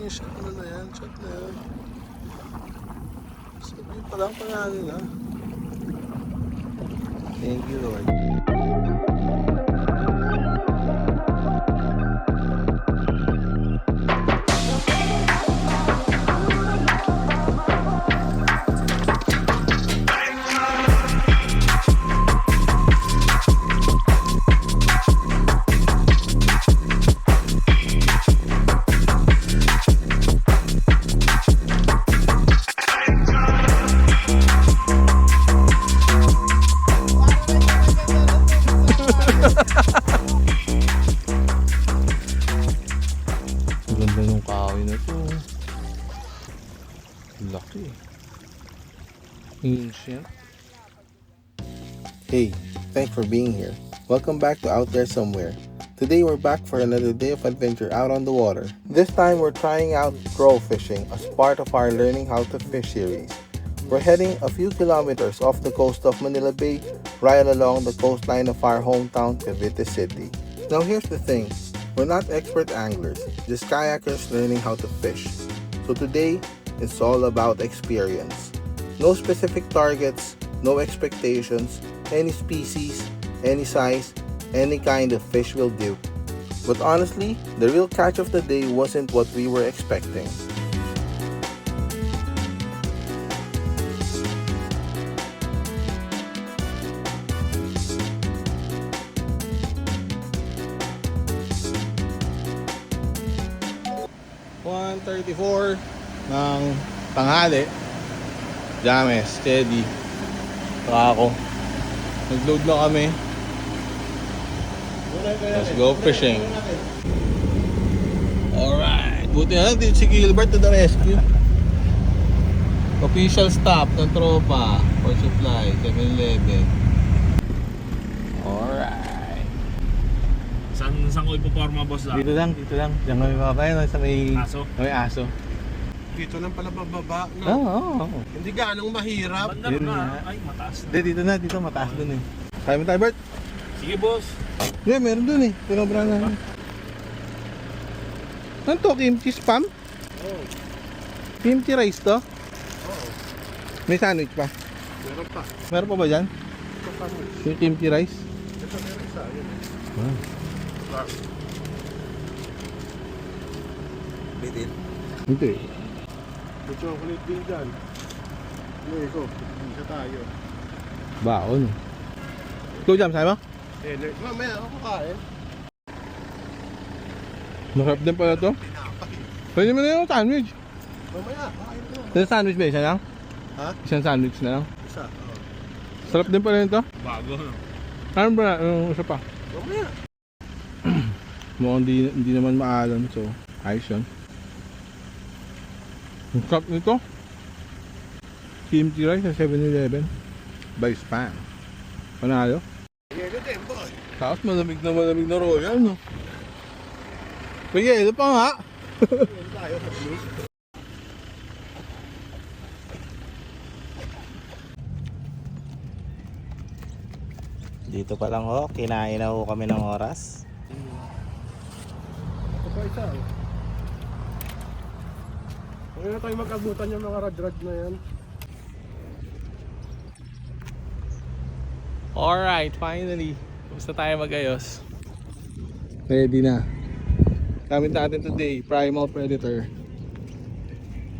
yung shot ano na yan, shot na yan. Sabi pa lang pangalan ha. Thank you Lord. Ganda yung kahoy na to. Laki. Ancient. Hey, thanks for being here. Welcome back to Out There Somewhere. Today we're back for another day of adventure out on the water. This time we're trying out troll fishing as part of our Learning How to Fish series. We're heading a few kilometers off the coast of Manila Bay, right along the coastline of our hometown, Cavite City. Now here's the thing. We're not expert anglers, just kayakers learning how to fish. So today, it's all about experience. No specific targets, no expectations, any species, any size, any kind of fish will do. But honestly, the real catch of the day wasn't what we were expecting. $134 ng tanghali. James, steady. Saka ako. Nag-load na kami. Let's go fishing. Alright. Buti na lang si Gilbert to the rescue. Official stop ng tropa for supply 7-Eleven. Alright. Saan ko ipoporma, boss lang? Dito lang. Diyan kami babayan sa may Aso? May aso. Dito lang pala bababa, no? Oo. Hindi ganong mahirap. Banda Yun na. nga. Ay, mataas na. Dito mataas dun eh. Kaya mo tayo, Bert? Sige, boss. Yeah, meron dun eh. Pinobra na. Ano to? Kimchi spam? Oo. Kimchi rice to? Oo. May sandwich pa? Meron pa. Meron pa ba dyan? Ito pa mo. Yung kimchi rice? Ito meron isa. Yun. Bitin? Hindi. May chocolate din dyan. Iko. Isa tayo. Baon. Ikaw jam, sabi mo? Mamaya ako kakain. Masarap din pala to. Pwede mo na yung sandwich. Mamaya, kakain ko. Isang sandwich ba? Isa lang? Ha? Isang sandwich na lang. Isa. Oo. Sarap din pala nito. Bago, no? Ano ba? Yung isa pa? Mamaya. Mukhang hindi naman maalam. So, ayos yun. Ang sarap nito. Kimchi rice sa 7-Eleven. By Spam. Panalo. Yelo din, boy. Tapos malamig na royal, no? May yelo pa nga. Yelo tayo sa blue. Dito pa lang ho, kinain na ho kami ng oras. Ito pa isa. Huwag na tayo mag-abutan yung mga rad-rad na yan. Alright, finally. Gusto tayo magayos. Ready na. Gamit natin today, Primal Predator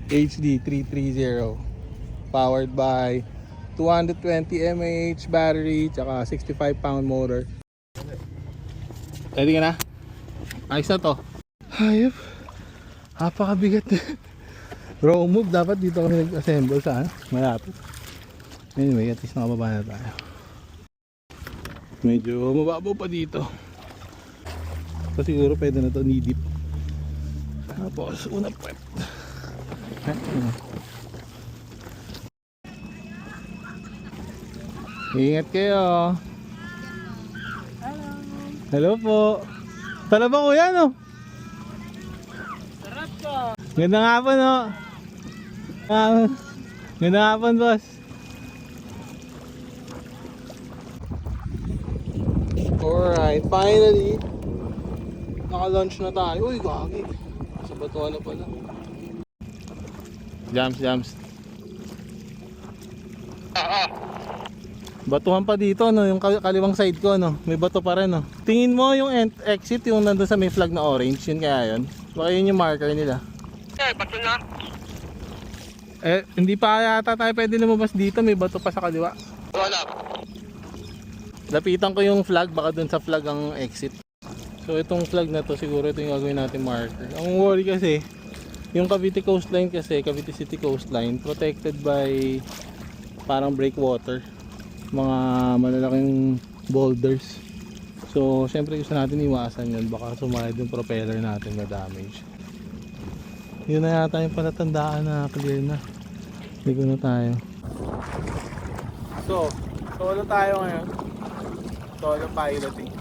HD 330. Powered by 220 mAh battery, tsaka 65 pound motor. Ready ka na? Ayos na to. Hayop. Napakabigat. Raw move, dapat dito kami nag-assemble sa malapit. Anyway, at least nakababa na tayo. Medyo mababaw pa dito. So siguro pwede na to knee deep. Tapos una puwet. Ingat kayo. Hello po. Tala ba kuya no? Sarap ko. Ganda nga po no. Ganda nga po boss. Alright, finally naka-launch na tayo. Uy, gagi. Batuhan na pala. Jams. Batuhan pa dito, no? Yung kaliwang side ko, no? May bato pa rin, no? Tingin mo yung exit, yung nandun sa may flag na orange, yun kaya yun? Baka yun yung marker nila. Bato na. Hindi pa yata tayo pwede lumabas dito, may bato pa sa kaliwa. Wala. Lapitan ko yung flag, baka dun sa flag ang exit. So itong flag na to, siguro ito yung gagawin natin marker. Ang worry kasi, yung Cavite coastline kasi, Cavite City coastline, protected by parang breakwater, mga malalaking boulders. So syempre gusto natin iwasan yun, baka sumayad yung propeller natin na damage. Yun na yata yung palatandaan na clear na. Ligo na tayo. So, solo tayo ngayon. Solo piloting.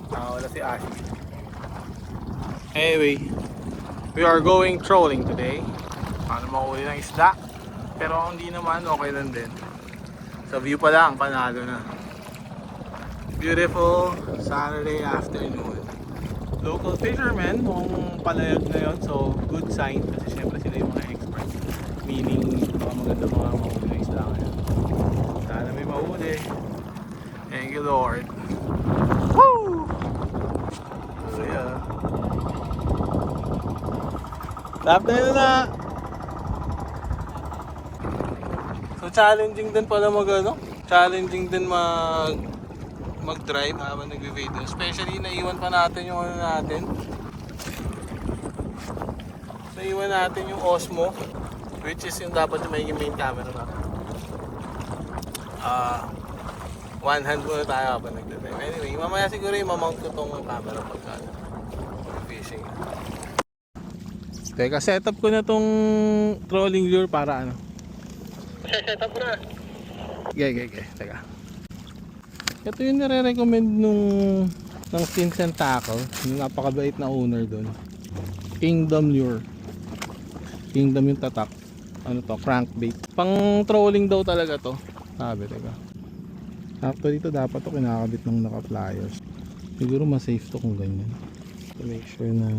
Wala si Ashley. Anyway, we are going trolling today. Paano makahuli ng isda? Pero hindi naman, okay lang din. Sa view pa lang, panalo na. Beautiful Saturday afternoon. Local fishermen, mukhang palayag na yun. So, good sign. Kasi syempre sila yung mga experts. Meaning, baka maganda mga mahuli ng isda ngayon. Sana may mahuli. Thank you, Lord. Woo! So, yeah. Lap na yun na! So, challenging din pala challenging din mag-drive habang nagbe-video. Especially naiwan pa natin yung ano natin. Naiwan natin yung Osmo, which is yung dapat yung main camera natin. One hand muna tayo habang nagde-drive. Anyway, mamaya siguro yung mamount ko tong camera pagka fishing. Teka, setup ko na tong trolling lure para ano. Setup ko na. Okay. Teka. Ito yung nire-recommend ng Fins and Tackle, yung napakabait na owner doon. Kingdom Lure. Kingdom yung tatak. Ano to? Crankbait. Pang trolling daw talaga to. Sabi, teka. Actually ito dapat to kinakabit ng naka-flyers. Siguro mas safe to kung ganyan. To make sure na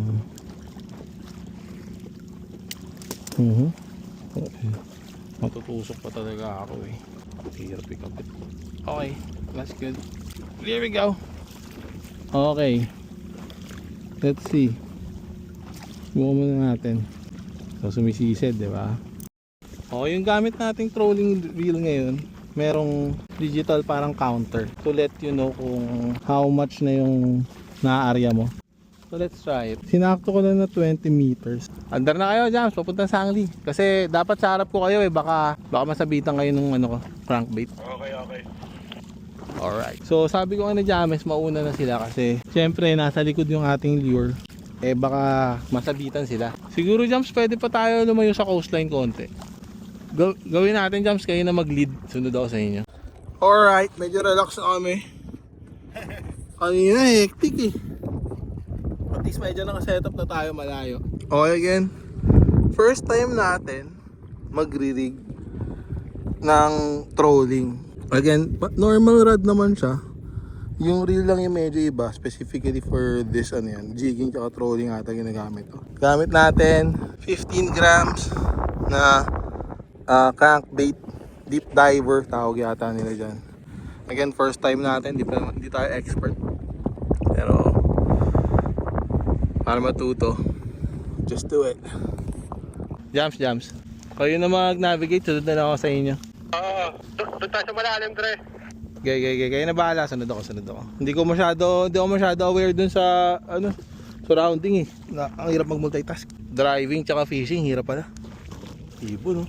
okay. Matutusok pa talaga ako eh. Hirap ikapit. Okay, that's good. There we go. Okay. Let's see. Buka muna natin. So sumisisid, di ba? Okay, yung gamit nating trolling reel ngayon, merong digital parang counter to let you know kung how much na yung na-area mo. So let's try it. Sinakto ko lang na 20 meters. Andar na kayo, Jams, papunta sa Angli. Kasi dapat sa harap ko kayo eh, baka masabitan kayo ng ano ko, crankbait. Okay. Alright. So sabi ko nga na Jams, mauna na sila kasi syempre nasa likod yung ating lure. Eh baka masabitan sila. Siguro Jams, pwede pa tayo lumayo sa coastline konti. Gawin natin Jams, kayo na mag-lead. Sunod ako sa inyo. Alright, medyo relax na kami. Kanina hectic eh. At least medyo naka-setup na tayo malayo. Okay again. First time natin magre-rig ng trolling. Again, normal rod naman siya. Yung reel lang yung medyo iba, specifically for this ano yan, jigging tsaka trolling ata ginagamit to. Gamit natin 15 grams na crankbait, deep diver tawag yata nila dyan. Again, first time natin, hindi tayo expert. Pero para matuto, just do it. Jams. Kayo na mag-navigate, sunod na lang ako sa inyo. Doon tayo sa malalim, Dre. Kayo na bahala, sunod ako. Hindi ko masyado aware dun sa surrounding eh. Ang hirap mag-multitask. Driving tsaka fishing, hirap pala. Ibo no.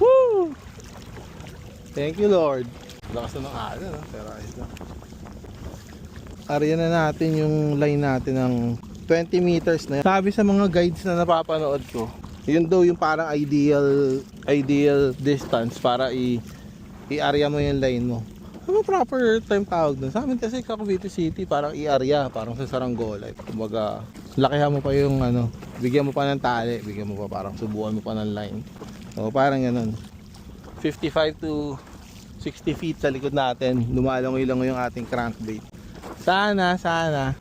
Woo! Thank you Lord. Lakas na ng ala no, pero ayos na. Area na natin yung line natin ng 20 meters na. Sabi sa mga guides na napapanood ko, yun daw yung parang ideal distance para i-area mo yung line mo. Ano proper term tawag dun? Sa amin kasi Cavite City parang i-area, parang sa Saranggola. Kumbaga, lakihan mo pa yung bigyan mo pa ng tali, bigyan mo pa parang subukan mo pa ng line. So parang ganun. 55 to 60 feet sa likod natin, lumalangoy lang yung ating crankbait. Sana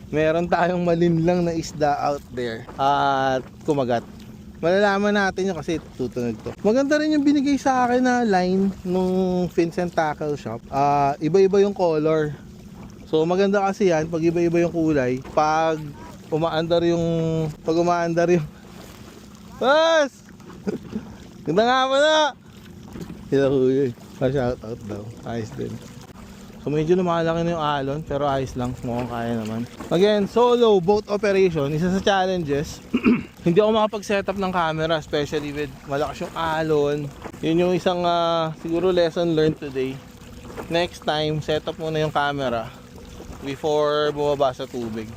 meron tayong malinlang na isda out there at kumagat. Malalaman natin yun kasi tutunog to. Maganda rin yung binigay sa akin na line nung Fins and Tackle Shop. Iba-iba yung color. So maganda kasi yan pag iba-iba yung kulay. Pag umaandar yung Bas! Ganda nga pa na! Sila kuya. Pa-shoutout daw. Ayos din. So medyo lumalaki na yung alon pero ayos lang, mukhang kaya naman. Again, solo boat operation, isa sa challenges. Hindi ako makapag-setup ng camera, especially with malakas yung alon. Yun yung isang siguro lesson learned today. Next time, setup muna yung camera before bumaba sa tubig.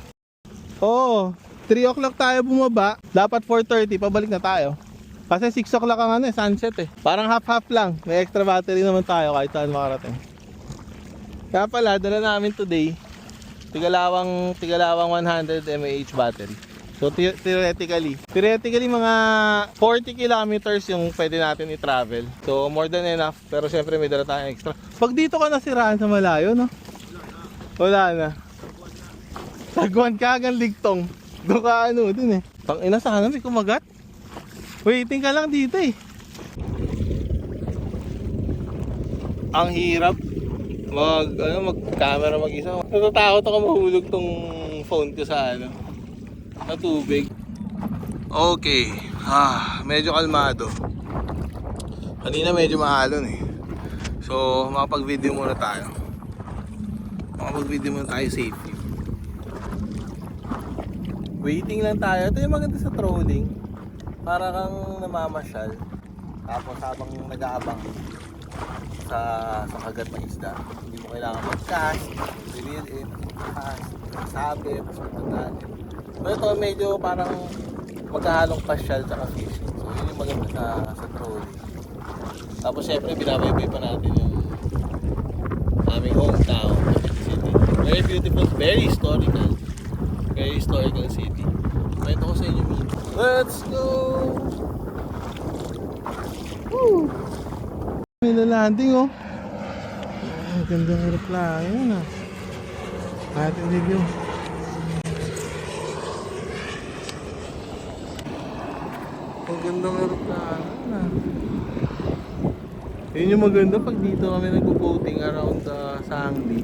Oo, 3 o'clock tayo bumaba. Dapat 4:30, pabalik na tayo. Kasi 6 o'clock ang sunset eh. Parang half-half lang. May extra battery naman tayo kahit saan makarating. Kaya pala, dala namin today tigalawang 100 mAh battery. So theoretically mga 40 kilometers yung pwede natin i-travel. So more than enough, pero syempre may dala tayong extra. Pag dito ka nasiraan sa malayo, no? Wala na. Tagwan ka hanggang Ligtong. Doon ka dun eh. Tangina, sana may kumagat. Waiting ka lang dito eh. Ang hirap mag-camera mag-isa. Natatakot ako mahulog tong phone ko sa sa tubig. Okay. Medyo kalmado. Kanina medyo maalon eh. So, makapag-video muna tayo. Safely. Waiting lang tayo. Ito yung maganda sa trolling. Para kang namamasyal. Tapos habang nag-aabang sa kagat ng isda, hindi mo kailangan mag-cast, reel in, cast, sabi, pagkatali. Pero ito medyo parang magkahalong pasyal sa fishing. So yun yung maganda sa trolling. Tapos syempre binabaybay pa natin yung aming hometown, city. Very beautiful, very historical city. Kwento ko sa inyo dito. Let's go! Woo! May lalanding oh. Ang gandang aeroplano yun ah. Ating review. Ang gandang aeroplano yun ah. Yun yung maganda pag dito kami nag-boating around Sangli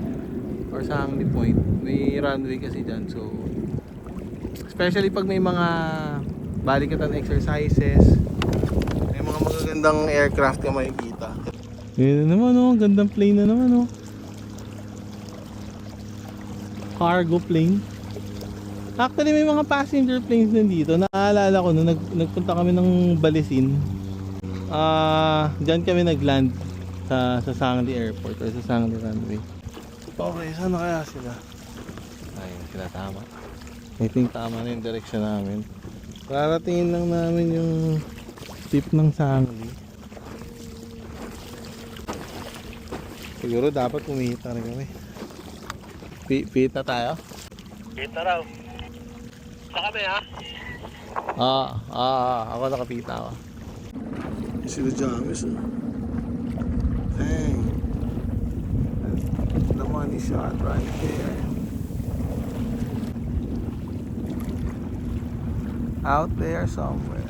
or Sangli Point. May runway kasi dyan, so especially pag may mga balikatan exercises, may mga magagandang aircraft ka makikita. Yun na naman oh, gandang plane na naman oh. Cargo plane. Actually may mga passenger planes din dito. Naalala ko nung nagpunta kami ng Balisin. Diyan kami nagland sa Sangli Airport or sa Sangli Runway. Okay, saan na kaya sila? Ayun sila, tama. I think tama na yung direction namin. Raratingin lang namin yung tip ng Sangli. Siguro dapat pumihita na kami. Pihita tayo? Kita raw. Sa kami ha? Ako nakapita ako. Sila James oh. Dang. The money shot right there. Out there somewhere.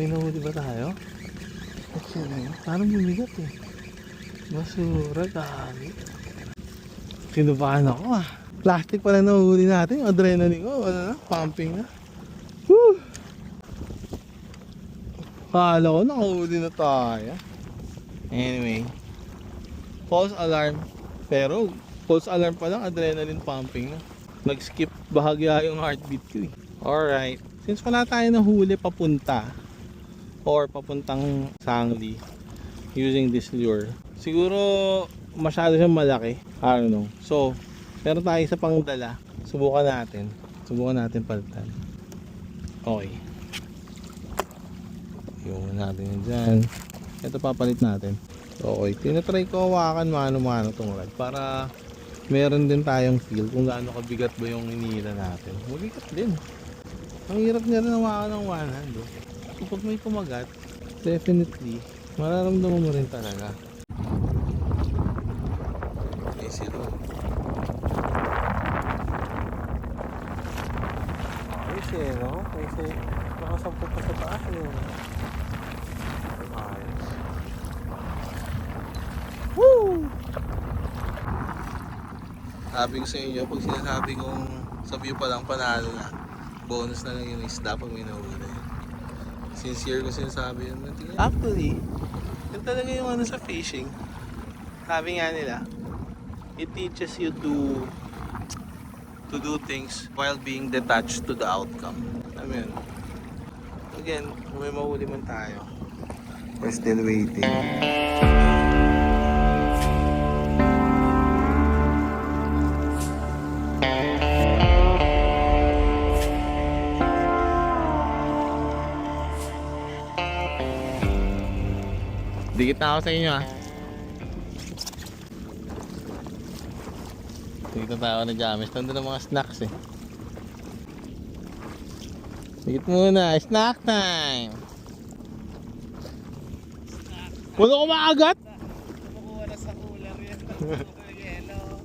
May nahuli ba tayo? Parang bumigat eh. Basura, dami. Kinubahan ako ah. Plastic pala nahuli natin. Yung adrenaline ko, wala na, pumping na. Woo! Kala ko nakahuli na tayo. Anyway, false alarm. Pero false alarm pa lang, adrenaline pumping na. Nag-skip bahagya yung heartbeat ko eh. Alright, since wala tayo nahuli papunta or papuntang Sangli using this lure, siguro masyado siyang malaki, I don't know. So meron tayo sa pangdala. Subukan natin palitan. Okay, iwan natin yun dyan. Ito papalit natin. Okay, tinatry ko hawakan mano-mano tong rod para meron din tayong feel kung gaano kabigat ba yung hinihila natin. Mabigat din. Ang hirap niya rin hawakan ng one hand. Oh. Kapag may kumagat, definitely, mararamdaman mo rin talaga. Easy road. Easy, no? Easy. Nakasampot pa sa taas yun. Ayos. Woo! Sabi ko sa inyo, pag sinasabi kong sa view pa lang panalo na, bonus na lang yung isda pag may nahuli. Sincere ko sinasabi yun. Actually, yun talaga yung ano sa fishing. Sabi nga nila, it teaches you to do things while being detached to the outcome. I mean, again, kung may mahuli man tayo, we're still waiting. Dikit na ako sa inyo ah. Dikit na tayo na jamis. Tanda ng mga snacks eh. Dikit muna. Snack time! Wala ko maagat! Kumukuha na sa cooler yan. Yelo.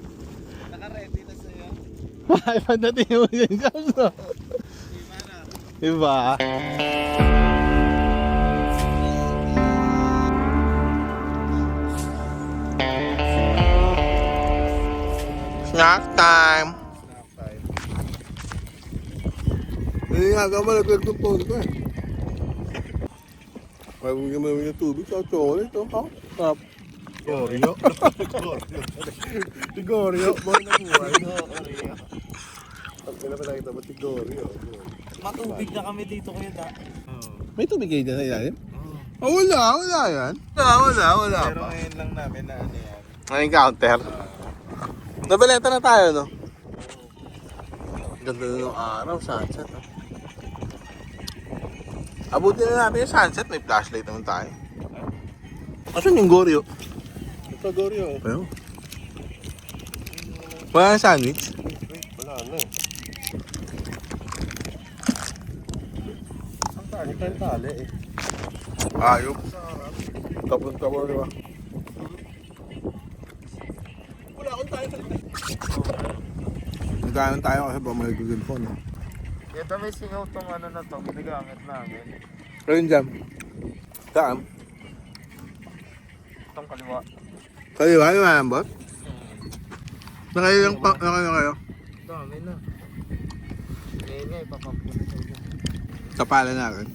Naka-ready na sa'yo. Ay, pagdating mo yun, Jams, no? Iba na. Diba? Snack time! Hindi nga ka malaglag ng phone ko eh. May bigyan mo naman yung tubig sa chocolate, oh. Ha? Sarap. Goryo. Goryo, boy na buhay. Pag pinapalagita mo, Goryo. Matubig na kami dito kuya da. May tubig kayo dyan sa ilalim? Oh, wala yan. Wala Pero pa. ngayon lang namin na ano yan. Ang encounter. Nabaleta na tayo, no? Ganda na ng araw, sunset. Oh. Abutin na natin yung sunset, may flashlight naman tayo. Asan yung Goryo? Ito, Goryo. Ayun. Wala na sandwich? Wala na eh. Ang tali tayong tali eh. Ayop. Tapon-tapon, di ba? Wala akong tayo sa likod. Nagkanan tayo kasi ba may Google phone, eh. Kaya may singaw tong ano na to, ginagamit namin. Ayun dyan. Saan? Itong kaliwa. Kayo ba? Yung malambot? Nakailang pa, kayo? Dami na. Ngayon nga, ipapampo na sa inyo. Kapala natin.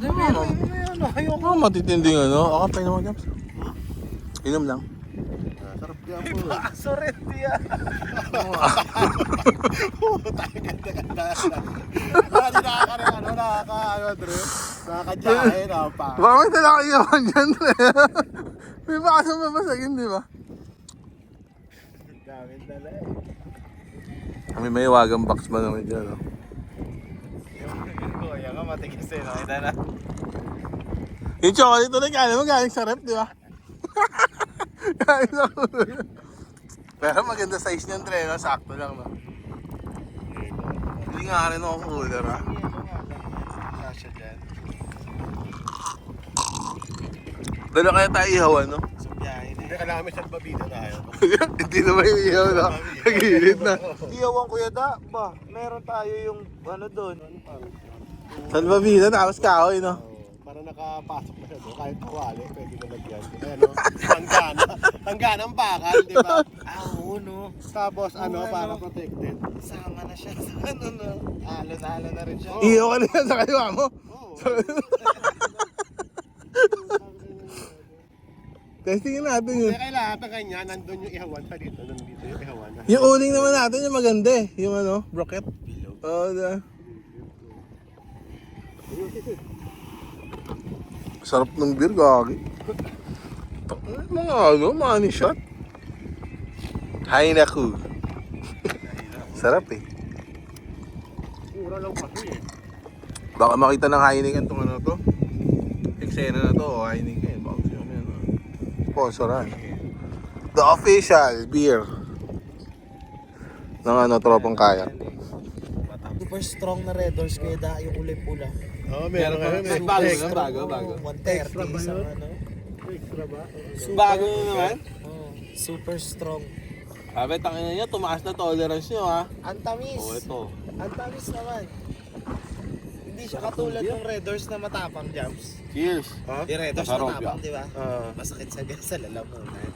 Ayoko. Oh, matitinding ano. Ako pa naman, James. Inom lang. Sarap yan po. Sorry, tiya. Tayo ganda-ganda. Hindi nakaka-Dre. Nakaka-jahe na pa. Baka may tala kayo naman dyan. May baka sa mabasagin, di ba? Dami dala eh. Kami may wagang box ba naman dyan, no? Yung kuya nga matigis eh, nakita na. Yung chocolate ulit, kaya mo galing sa rep, di ba? Galing sa kulo. Pero maganda size niyan, Dre, no? Sakto lang, no? Hindi nga rin ako cooler, ha? Kasha dyan. Dala kaya tayo ihawan, no? Sa biyahe na Hindi kailangan may salbabida tayo. Hindi naman yung ihaw, no? Nagilid na. Iyawan kuya da, ba? Meron tayo yung ano doon. Salvavida, tapos kahoy, no? Para nakapasok na siya doon. Kahit kawali, pwede na lagyan. Ayan o. Hanggan ang bakal, di ba? Oo no. Tapos ano, Oo, para ano. protected. Sama na siya sa ano no. Alon-alon na rin siya. Ihaw ka na yan sa kaliwa mo. Oo. Testingin natin yun. Hindi kailangan pa kanya, nandun yung ihawan pa dito. Nandito yung ihawan. Yung uling naman natin, yung maganda eh. Yung ano, broket. Oo, sarap ng beer, gagi. Mga ano, money shot. Hay naku. Sarap eh. Mura lang kasi eh. Baka makita ng Heineken itong ano to. eksena na to, Heineken. Bakit siya yan? Sponsoran. The official beer ng tropang kayak. Super strong na Red Doors kaya yung kulay pula. Oo, meron ka rin. Super Extra. strong. bago. 130 isang ano. Extra ba? Bago na naman. Super strong. Sabi, tangina nyo, tumaas na tolerance nyo ha. Ang tamis. Ito. Ang tamis naman. Hindi siya katulad ng Red Doors na matapang jumps. Cheers. Yung Red Doors Masarap matapang, di ba? Ah. Masakit sa lalamunan.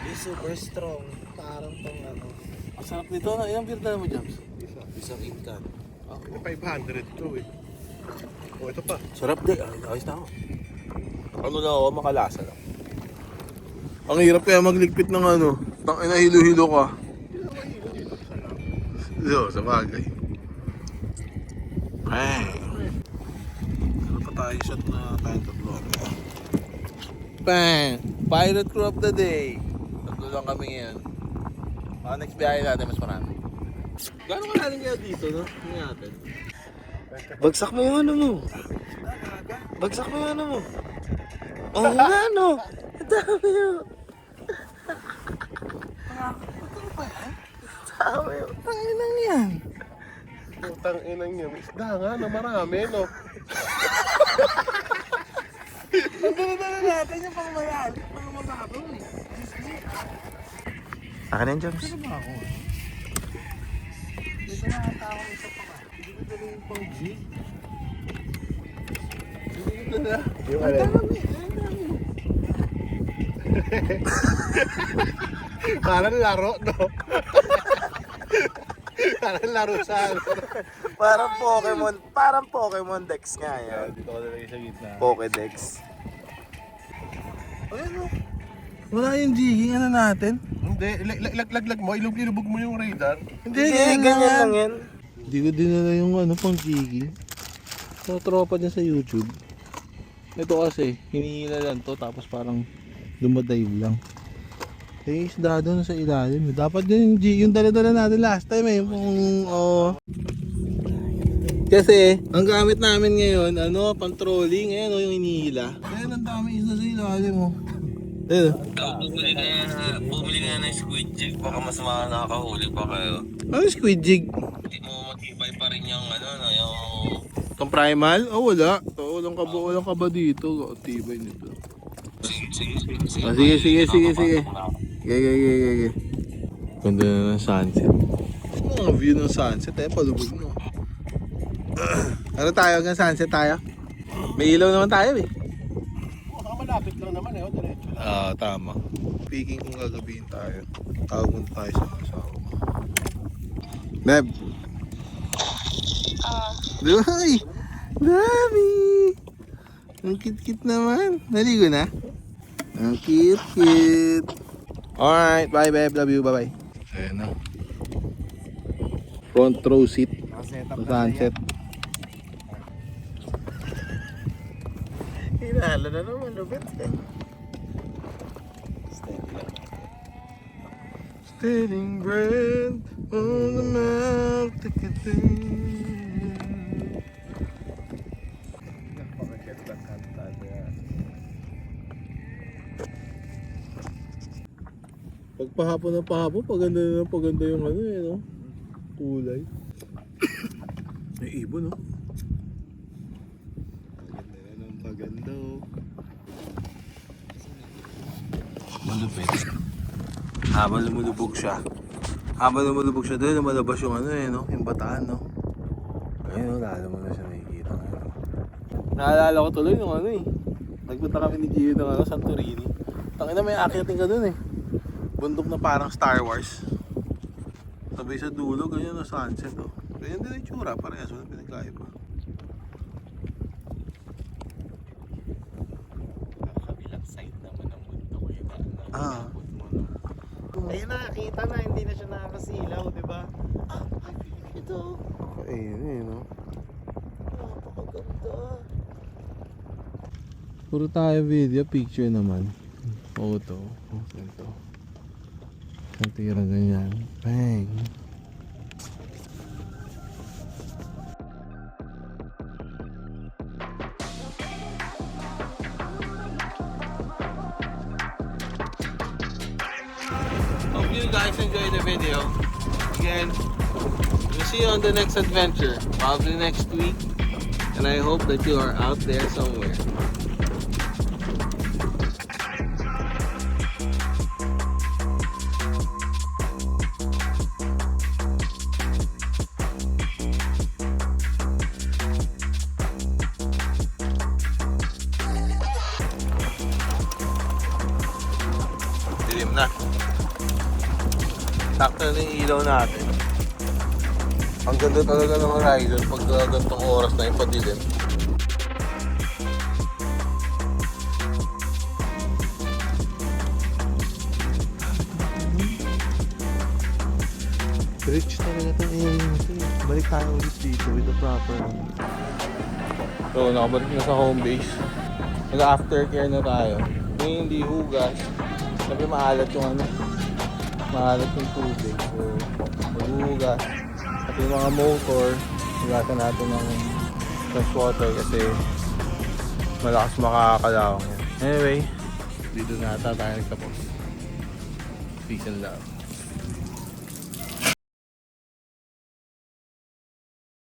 Yung super strong. Parang tong ano. Ang sarap nito. Ilang beer na mo, Jams? Isang inkan. 500 to eh. Oh, ito pa. Sarap din. Ayos na ako. Ano na ako, makalasa lang. Ang hirap kaya magligpit ng tangina hilo-hilo ka. Sa bagay. Bang! Ano pa tayo shot na tayong tatlo? Bang! Pirate crew of the day. Tatlo lang kami ngayon. Next biyahe natin, mas marami. Gano'n kalalim kaya dito, no? Hindi natin. Bagsak mo yung ano mo. Bagsak mo yung ano mo. Oo nga no. Ang dami yun. Dami yun. Tanginang yan. Putang inang niya. Isda nga na marami, no? Dala natin yung pang malalim, pang mababaw eh. Akin yan, Joms. Ano ba ako? May nakatawang isa pa ka. Hindi ko dala yung pang G. Hindi ko dala. Yung alin? Parang laro, no? Parang laro sa Parang Pokemon Dex nga yan. Dito ko nalagay sa gitna. Pokédex. Ayun o. Wala yung jigging natin. Hindi, laglag mo, ilubog mo yung radar. Hindi, Ganyan lang yan. Hindi ko dinala yung pang jigging. Sa tropa dyan sa YouTube. Ito kasi, hinihila lang to tapos parang dumadive lang. Eh, isda doon sa ilalim. Dapat din yung dala-dala natin last time eh. Kasi, ang gamit namin ngayon, pang trolling, ayan yung hinihila. Ayan, ang dami isda sa ilalim mo. Ayan. Bumili nga ng squid jig, baka mas nakakahuli pa kayo. Ano squid jig? Hindi mo matibay pa rin yung yung... Itong primal? Oh, wala. Ito, walang ka ba dito? Tibay nito. Sige. Sige. Ganda na ng sunset. Mga view ng sunset palubog mo. Ano tayo hanggang sunset tayo? May ilaw naman tayo eh. Malapit lang naman eh, diretso lang. Tama. Speaking kung gagabihin tayo, tawag muna tayo sa asawa mo. Beb! Ay! Dami! Ang cute-cute naman. Naligo na? Ang cute-cute. Alright, bye Beb. Love you. Bye-bye. Ayan na. Front row seat. Sa sunset. Hinala na naman, lupit eh. Stealing bread on the mouth. Pagpahapon ng pahapon, paganda yung no? Kulay. May ibon, no? Paganda oh. Malupit. Habang lumulubog siya doon, lumalabas yung no? Yung bataan, no? Ayun, no? Lalo mo na siya nakikita. Naalala ko tuloy nung nagpunta kami ni Gio ng Santorini. Tangina, may akyatin ka doon eh. Bundok na parang Star Wars. Sabay sa dulo, ganyan na sunset oh. Ganyan din yung tsura, parehas walang pinagkaiba. Kabilang side naman ng mundo ko yun. Ayun nakakita na, hindi na siya nakakasilaw, di ba? Ito. Ayun no? Napakaganda. Puro tayo video, picture naman. Photo. Ito. Ang tira ganyan. Bang! video. Again, we'll see you on the next adventure, probably next week. And I hope that you are out there somewhere. Dilim na. Sakto na yung ilaw natin. Ang ganda talaga ng horizon pag gantong oras na yung padilim. Rich talaga itong area. Balik tayo ulit dito with the proper. So, nakabalik na sa home base. Nag-aftercare na tayo. Yung hindi hugas. Sabi maalat yung ano. Maalat yung tubig. So, maghuhugas. At yung mga motor, hugasan natin ng fresh water kasi malakas makakalawang yan. Anyway, dito na ata tayo nagtapos. Peace and love.